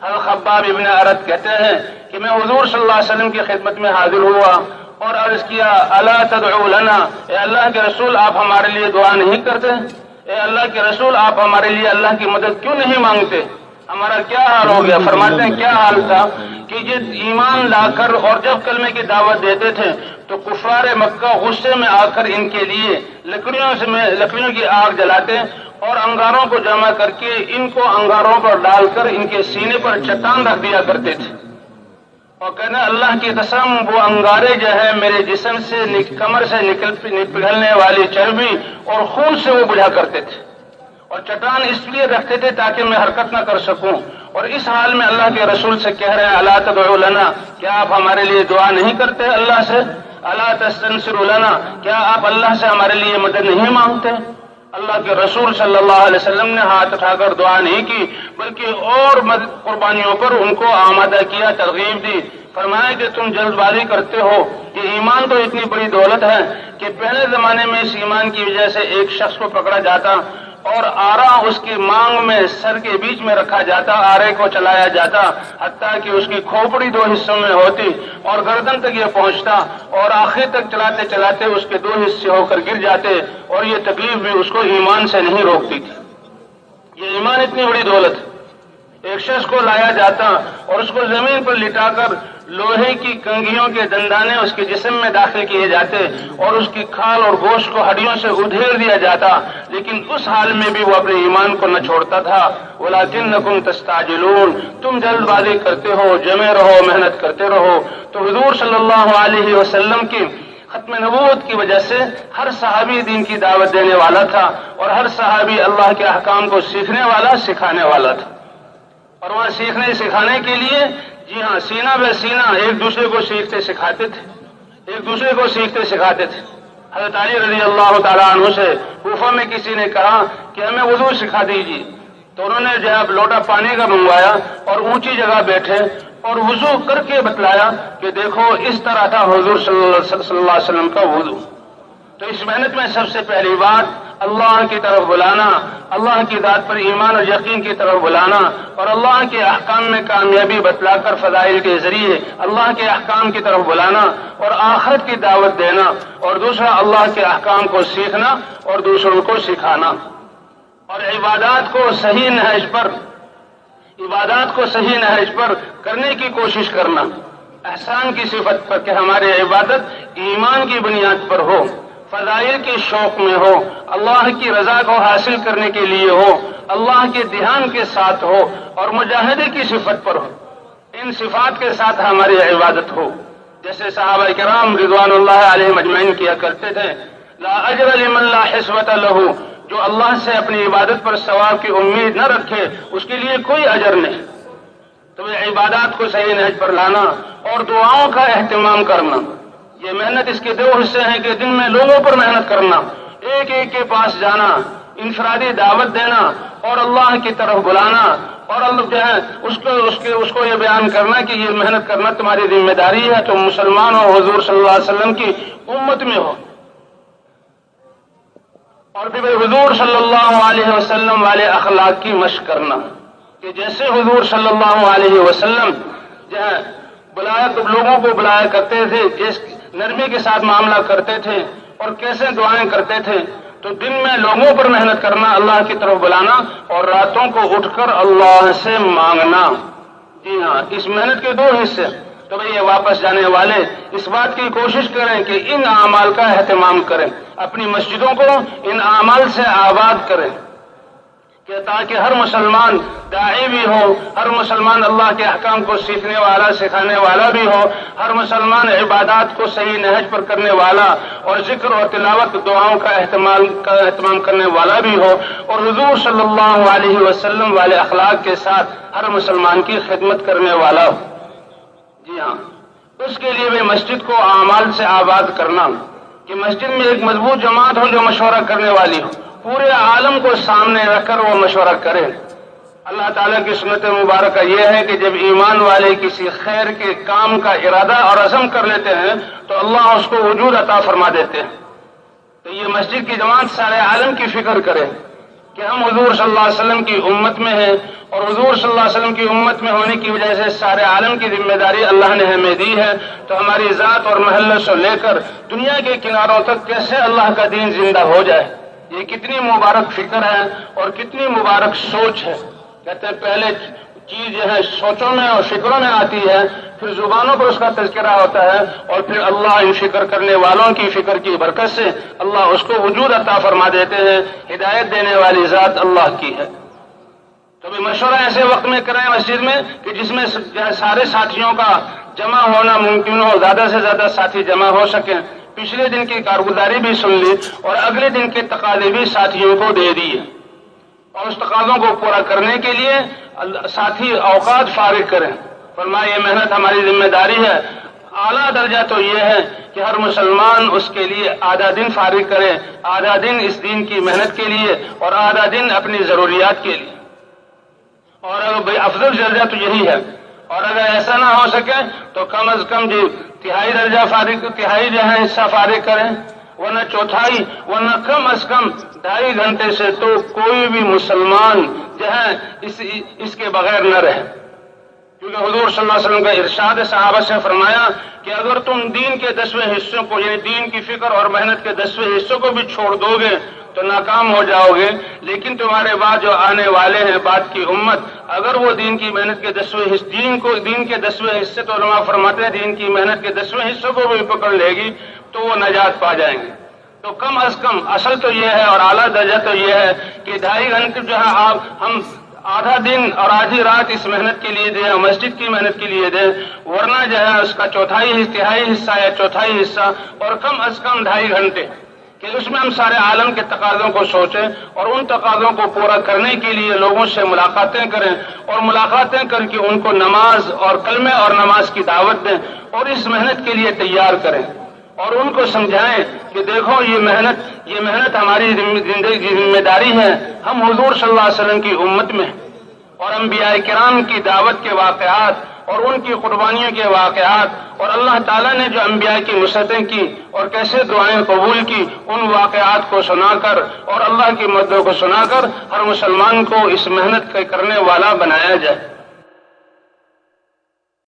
حضرت خباب ابن ارد کہتے ہیں کہ میں حضور صلی اللہ علیہ وسلم کی خدمت میں حاضر ہوا اور عرض کیا الا تدعو لنا، اے اللہ کے رسول آپ ہمارے لیے دعا نہیں کرتے؟ اے اللہ کے رسول آپ ہمارے لیے اللہ کی مدد کیوں نہیں مانگتے؟ ہمارا کیا حال ہو گیا؟ فرماتے ہیں کیا حال تھا کہ یہ ایمان لا کر اور جب کلمے کی دعوت دیتے تھے تو کفار مکہ غصے میں آ کر ان کے لیے لکڑیوں کی آگ جلاتے اور انگاروں کو جمع کر کے ان کو انگاروں پر ڈال کر ان کے سینے پر چٹان رکھ دیا کرتے تھے اور کہنا اللہ کی قسم وہ انگارے جو ہے میرے جسم سے کمر سے نکلنے والی چربی اور خون سے وہ بجھا کرتے تھے اور چٹان اس لیے رکھتے تھے تاکہ میں حرکت نہ کر سکوں، اور اس حال میں اللہ کے رسول سے کہہ رہے ہیں الا تدعو لنا، کیا آپ ہمارے لیے دعا نہیں کرتے اللہ سے؟ الا تستنصر لنا، کیا آپ اللہ سے ہمارے لیے مدد نہیں مانگتے؟ اللہ کے رسول صلی اللہ علیہ وسلم نے ہاتھ اٹھا کر دعا نہیں کی بلکہ اور قربانیوں پر ان کو آمادہ کیا، ترغیب دی، فرمایا کہ تم جلد بازی کرتے ہو، یہ ایمان تو اتنی بڑی دولت ہے کہ پہلے زمانے میں اس ایمان کی وجہ سے ایک شخص کو پکڑا جاتا اور آرا اس کی مانگ میں سر کے بیچ میں رکھا جاتا، آرے کو چلایا جاتا حتیٰ کہ اس کی کھوپڑی دو حصوں میں ہوتی اور گردن تک یہ پہنچتا اور آخر تک چلاتے چلاتے اس کے دو حصے ہو کر گر جاتے اور یہ تکلیف بھی اس کو ایمان سے نہیں روکتی تھی۔ یہ ایمان اتنی بڑی دولت، ایک شخص کو لایا جاتا اور اس کو زمین پر لٹا کر لوہے کی کنگھیوں کے دندانے اس کے جسم میں داخل کیے جاتے اور اس کی کھال اور گوشت کو ہڈیوں سے ادھیڑ دیا جاتا، لیکن اس حال میں بھی وہ اپنے ایمان کو نہ چھوڑتا تھا۔ وَلَكِنَّكُمْ تَسْتَعْجِلُونَ، تم جلد بازی کرتے ہو، جمے رہو، محنت کرتے رہو۔ تو حضور صلی اللہ علیہ وسلم کی ختم نبوت کی وجہ سے ہر صحابی دین کی دعوت دینے والا تھا اور ہر صحابی اللہ کے احکام کو سیکھنے والا، سکھانے والا تھا، اور وہاں سیکھنے سکھانے کے لیے جی ہاں سینہ بے سینہ ایک دوسرے کو سیکھتے سکھاتے تھے، ایک دوسرے کو سیکھتے سکھاتے تھے۔ حضرت علی رضی اللہ تعالیٰ عنہ سے کوفہ میں کسی نے کہا کہ ہمیں وضو سکھا دیجیے، تو انہوں نے جب لوٹا پانی کا منگوایا اور اونچی جگہ بیٹھے اور وضو کر کے بتلایا کہ دیکھو اس طرح تھا حضور صلی اللہ علیہ وسلم کا وضو۔ تو اس محنت میں سب سے پہلی بات اللہ کی طرف بلانا، اللہ کی ذات پر ایمان اور یقین کی طرف بلانا اور اللہ کے احکام میں کامیابی بتلا کر فضائل کے ذریعے اللہ کے احکام کی طرف بلانا اور آخرت کی دعوت دینا، اور دوسرا اللہ کے احکام کو سیکھنا اور دوسروں کو سکھانا، اور عبادات کو صحیح نہج پر کرنے کی کوشش کرنا، احسان کی صفت پر کہ ہماری عبادت ایمان کی بنیاد پر ہو، فضائل کے شوق میں ہو، اللہ کی رضا کو حاصل کرنے کے لیے ہو، اللہ کے دھیان کے ساتھ ہو اور مجاہدے کی صفت پر ہو۔ ان صفات کے ساتھ ہماری عبادت ہو، جیسے صحابہ کرام رضوان اللہ علیہم اجمعین کیا کرتے تھے، لا اجر لمن لا حسبۃ لہ، جو اللہ سے اپنی عبادت پر ثواب کی امید نہ رکھے اس کے لیے کوئی اجر نہیں۔ تو عبادات کو صحیح نہج پر لانا اور دعاؤں کا اہتمام کرنا، یہ محنت اس کے دو حصے ہیں کہ دن میں لوگوں پر محنت کرنا، ایک ایک کے پاس جانا، انفرادی دعوت دینا اور اللہ کی طرف بلانا، اور اللہ جو ہے اس کو یہ بیان کرنا کہ یہ محنت کرنا تمہاری ذمہ داری ہے، تم مسلمان ہو، حضور صلی اللہ علیہ وسلم کی امت میں ہو۔ اور پھر حضور صلی اللہ علیہ وسلم والے اخلاق کی مشق کرنا کہ جیسے حضور صلی اللہ علیہ وسلم جو ہے لوگوں کو بلایا کرتے تھے، جس نرمی کے ساتھ معاملہ کرتے تھے اور کیسے دعائیں کرتے تھے، تو دن میں لوگوں پر محنت کرنا، اللہ کی طرف بلانا اور راتوں کو اٹھ کر اللہ سے مانگنا۔ جی ہاں، اس محنت کے دو حصے۔ تو بھئی یہ واپس جانے والے اس بات کی کوشش کریں کہ ان اعمال کا اہتمام کریں، اپنی مسجدوں کو ان اعمال سے آباد کریں کہ تاکہ ہر مسلمان داعی بھی ہو، ہر مسلمان اللہ کے احکام کو سیکھنے والا، سکھانے والا بھی ہو، ہر مسلمان عبادات کو صحیح نہج پر کرنے والا اور ذکر اور تلاوت دعاؤں کا اہتمام کرنے والا بھی ہو، اور حضور صلی اللہ علیہ وسلم والے اخلاق کے ساتھ ہر مسلمان کی خدمت کرنے والا ہو۔ جی ہاں، اس کے لیے بھی مسجد کو اعمال سے آباد کرنا کہ مسجد میں ایک مضبوط جماعت ہو جو مشورہ کرنے والی ہو، پورے عالم کو سامنے رکھ کر وہ مشورہ کرے۔ اللہ تعالیٰ کی سنت مبارکہ یہ ہے کہ جب ایمان والے کسی خیر کے کام کا ارادہ اور عزم کر لیتے ہیں تو اللہ اس کو وجود عطا فرما دیتے ہیں۔ تو یہ مسجد کی جماعت سارے عالم کی فکر کرے کہ ہم حضور صلی اللہ علیہ وسلم کی امت میں ہیں، اور حضور صلی اللہ علیہ وسلم کی امت میں ہونے کی وجہ سے سارے عالم کی ذمہ داری اللہ نے ہمیں دی ہے، تو ہماری ذات اور محلے سے لے کر دنیا کے کناروں تک کیسے اللہ کا دین زندہ ہو جائے، یہ کتنی مبارک فکر ہے اور کتنی مبارک سوچ ہے۔ کہتے ہیں پہلے چیز جو ہے سوچوں میں اور فکروں میں آتی ہے، پھر زبانوں پر اس کا تذکرہ ہوتا ہے، اور پھر اللہ ان فکر کرنے والوں کی فکر کی برکت سے اللہ اس کو وجود عطا فرما دیتے ہیں۔ ہدایت دینے والی ذات اللہ کی ہے۔ تو بھی مشورہ ایسے وقت میں کریں مسجد میں کہ جس میں سارے ساتھیوں کا جمع ہونا ممکن ہو، زیادہ سے زیادہ ساتھی جمع ہو سکیں۔ پچھلے دن کی کارگزاری بھی سن لی اور اگلے دن کے تقاضے بھی ساتھیوں کو دے دیے، اور اس تقاضوں کو پورا کرنے کے لیے ساتھی اوقات فارغ کریں۔ فرمایا یہ محنت ہماری ذمہ داری ہے۔ اعلیٰ درجہ تو یہ ہے کہ ہر مسلمان اس کے لیے آدھا دن فارغ کرے، آدھا دن اس دین کی محنت کے لیے اور آدھا دن اپنی ضروریات کے لیے، اور اگر افضل درجہ تو یہی ہے۔ اور اگر ایسا نہ ہو سکے تو کم از کم تہائی درجہ فارغ، تہائی جو ہے حصہ فارغ کریں، ورنہ چوتھائی، ورنہ کم از کم 2.5 گھنٹے سے تو کوئی بھی مسلمان جو ہے اس کے بغیر نہ رہے، کیونکہ حضور صلی اللہ علیہ وسلم کا ارشاد صحابہ سے فرمایا کہ اگر تم دین کے 10ویں حصوں کو، یعنی دین کی فکر اور محنت کے 10ویں حصوں کو بھی چھوڑ دو گے تو ناکام ہو جاؤ گے، لیکن تمہارے بعد جو آنے والے ہیں بعد کی امت، اگر وہ دین کی محنت کے 10ویں حصے، دین کے 10ویں حصے تو علماء فرماتے ہیں دین کی محنت کے 10ویں حصوں کو بھی پکڑ لے گی تو وہ نجات پا جائیں گے۔ تو کم از کم اصل تو یہ ہے اور اعلیٰ درجہ تو یہ ہے کہ 2.5 گھنٹے جو ہے ہم آدھا دن اور آدھی رات اس محنت کے لیے دیں، مسجد کی محنت کے لیے دیں، ورنہ جو ہے اس کا تہائی حصہ یا چوتھائی حصہ، اور کم از کم 2.5 گھنٹے کہ اس میں ہم سارے عالم کے تقاضوں کو سوچیں اور ان تقاضوں کو پورا کرنے کے لیے لوگوں سے ملاقاتیں کریں، اور ملاقاتیں کر کے ان کو نماز اور کلمے اور نماز کی دعوت دیں اور اس محنت کے لیے تیار کریں، اور ان کو سمجھائیں کہ دیکھو یہ محنت ہماری زندگی کی ذمہ داری ہے۔ ہم حضور صلی اللہ علیہ وسلم کی امت میں اور انبیاء کرام کی دعوت کے واقعات اور ان کی قربانیوں کے واقعات اور اللہ تعالیٰ نے جو انبیاء کی نصرتیں کی اور کیسے دعائیں قبول کی، ان واقعات کو سنا کر اور اللہ کی مددوں کو سنا کر ہر مسلمان کو اس محنت کے کرنے والا بنایا جائے۔